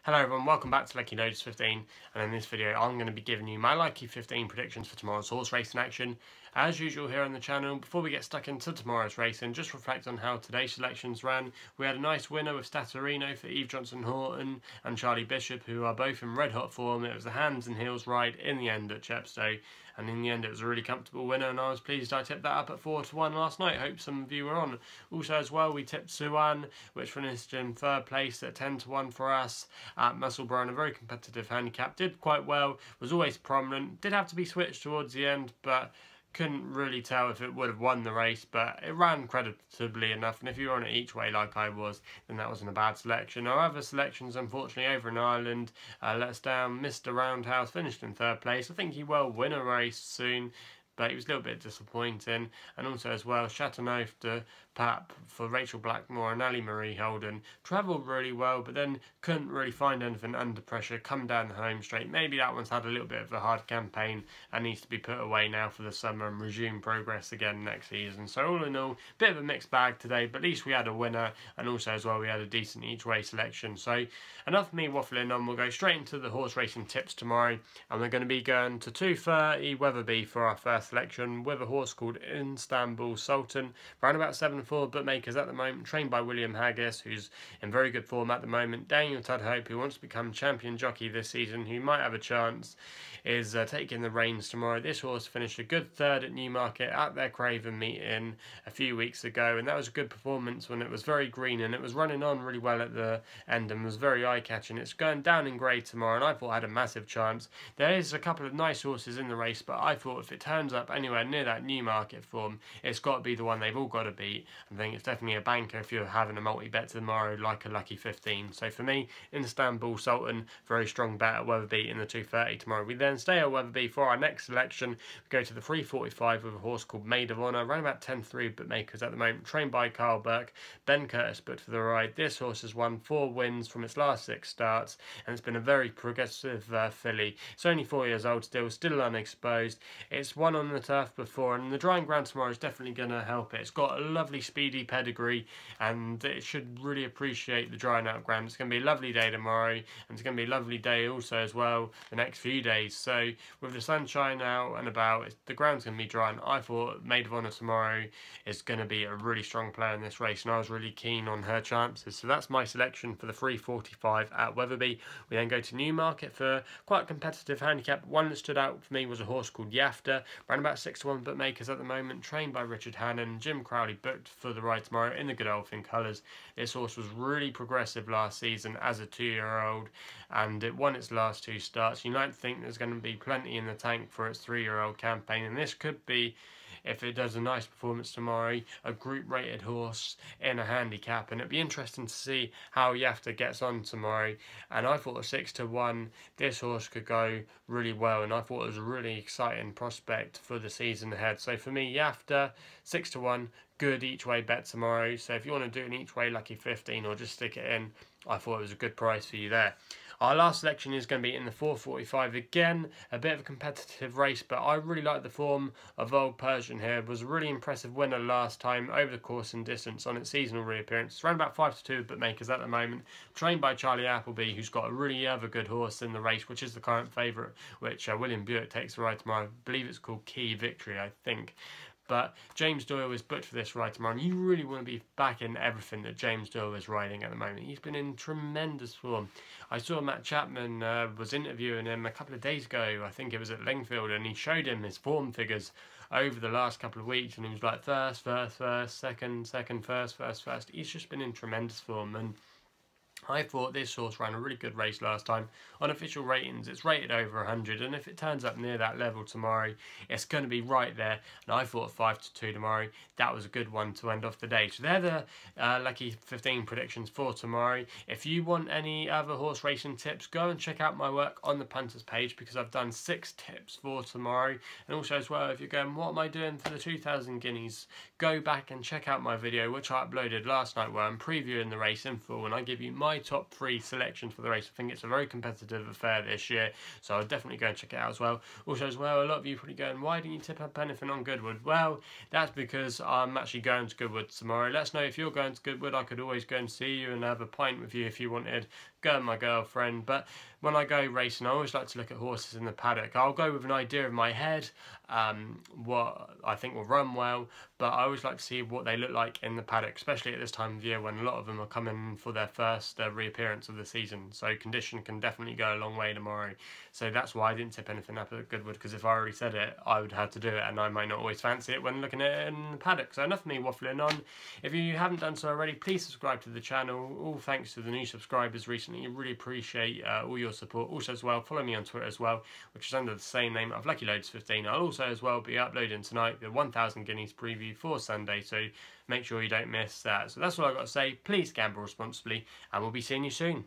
Hello everyone, welcome back to Lucky15, and in this video I'm going to be giving you my Lucky 15 predictions for tomorrow's horse racing action. As usual here on the channel, before we get stuck into tomorrow's racing, just reflect on how today's selections ran. We had a nice winner with Statorino for Eve Johnson-Horton and Charlie Bishop, who are both in red hot form. It was the hands and heels ride in the end at Chepstow, and in the end it was a really comfortable winner, and I was pleased I tipped that up at 4-1 last night. Hope some of you were on. Also as well, we tipped Sultan, which finished in third place at 10-1 for us at Musselburgh in a very competitive handicap. Did quite well, was always prominent, did have to be switched towards the end, but couldn't really tell if it would have won the race, but it ran creditably enough, and if you were on it each way like I was, then that wasn't a bad selection. Our other selections, unfortunately, over in Ireland, let us down. Mr. Roundhouse finished in third place. I think he will win a race soon, but he was a little bit disappointing. And also as well, Chateauneuf de Pape for Rachel Blackmore and Ali Marie Holden travelled really well, but then couldn't really find anything under pressure, come down the home straight. Maybe that one's had a little bit of a hard campaign and needs to be put away now for the summer and resume progress again next season. So all in all, bit of a mixed bag today, but at least we had a winner, and also as well we had a decent each way selection. So enough of me waffling on, we'll go straight into the horse racing tips tomorrow, and we're going to be going to 2:30 Wetherby for our first selection with a horse called Istanbul Sultan, around about 7-4 bookmakers at the moment, trained by William Haggis, who's in very good form at the moment. Daniel Tudhope, who wants to become champion jockey this season, who might have a chance, is taking the reins tomorrow. This horse finished a good third at Newmarket at their Craven meeting a few weeks ago, and that was a good performance when it was very green and it was running on really well at the end and was very eye-catching. It's going down in grade tomorrow, and I thought had a massive chance. There is a couple of nice horses in the race, but I thought if it turns up anywhere near that Newmarket form, it's got to be the one they've all got to beat. I think it's definitely a banker if you're having a multi-bet tomorrow, like a Lucky 15. So for me, Istanbul Sultan, very strong bet at Wetherby in the 2:30 tomorrow. We then stay at Wetherby for our next selection. We go to the 3:45 with a horse called Maid of Honour, around about 10-3 bookmakers at the moment, trained by Carl Burke. Ben Curtis booked for the ride. This horse has won 4 wins from its last 6 starts, and it's been a very progressive filly. It's only 4 years old still unexposed. It's won on the turf before, and the drying ground tomorrow is definitely going to help it. It's got a lovely speedy pedigree, and it should really appreciate the drying out ground. It's going to be a lovely day tomorrow, and it's going to be a lovely day also as well the next few days. So with the sunshine out and about, the ground's going to be dry, and I thought Maid of Honour tomorrow is going to be a really strong player in this race, and I was really keen on her chances. So that's my selection for the 3:45 at Wetherby. We then go to Newmarket for quite a competitive handicap. One that stood out for me was a horse called Yafta, around about 6-1 bookmakers at the moment, trained by Richard Hannon. Jim Crowley booked for the ride tomorrow in the Godolphin colours. This horse was really progressive last season as a 2-year-old, and it won its last 2 starts. You might think there's going to be plenty in the tank for its 3-year-old campaign, and this could be, if it does a nice performance tomorrow, a group rated horse in a handicap, and it'd be interesting to see how Yafta gets on tomorrow. And I thought a 6-1 this horse could go really well, and I thought it was a really exciting prospect for the season ahead. So for me, Yafta 6-1, good each way bet tomorrow. So if you want to do an each way Lucky 15 or just stick it in, I thought it was a good price for you there. Our last selection is going to be in the 4:45. Again, a bit of a competitive race, but I really like the form of Old Persian here. It was a really impressive winner last time over the course and distance on its seasonal reappearance. It's around about 5-2 bookmakers at the moment, trained by Charlie Appleby, who's got a really other good horse in the race, which is the current favourite, which William Buick takes the ride tomorrow. I believe it's called Key Victory, I think. But James Doyle is booked for this ride tomorrow, and you really want to be backing everything that James Doyle is riding at the moment. He's been in tremendous form. I saw Matt Chapman was interviewing him a couple of days ago, I think it was at Lingfield, and he showed him his form figures over the last couple of weeks, and he was like first, second, first. He's just been in tremendous form, and I thought this horse ran a really good race last time. On official ratings, it's rated over 100, and if it turns up near that level tomorrow, it's going to be right there. And I thought 5-2 tomorrow, that was a good one to end off the day. So they're the Lucky 15 predictions for tomorrow. If you want any other horse racing tips, go and check out my work on the punters page, because I've done 6 tips for tomorrow. And also as well, if you're going, what am I doing for the 2,000 guineas, go back and check out my video, which I uploaded last night, where I'm previewing the race in full, and I give you my top 3 selections for the race. I think it's a very competitive affair this year, so I'll definitely go and check it out as well. Also as well, a lot of you probably going, why didn't you tip up anything on Goodwood? Well, that's because I'm actually going to Goodwood tomorrow. Let us know if you're going to Goodwood. I could always go and see you and have a pint with you if you wanted. go with my girlfriend. But when I go racing, I always like to look at horses in the paddock. I'll go with an idea in my head, what I think will run well, but I always like to see what they look like in the paddock, especially at this time of year when a lot of them are coming for their first reappearance of the season. So condition can definitely go a long way tomorrow. So that's why I didn't tip anything up at Goodwood, because if I already said it, I would have to do it, and I might not always fancy it when looking at it in the paddock. So enough of me waffling on. If you haven't done so already, please subscribe to the channel. All thanks to the new subscribers recently. I really appreciate all your support. Also as well, follow me on Twitter as well, which is under the same name of Lucky15. I'll also as well be uploading tonight the 1000 Guineas preview for Sunday, so make sure you don't miss that. So that's all I've got to say. Please gamble responsibly, and we'll be seeing you soon.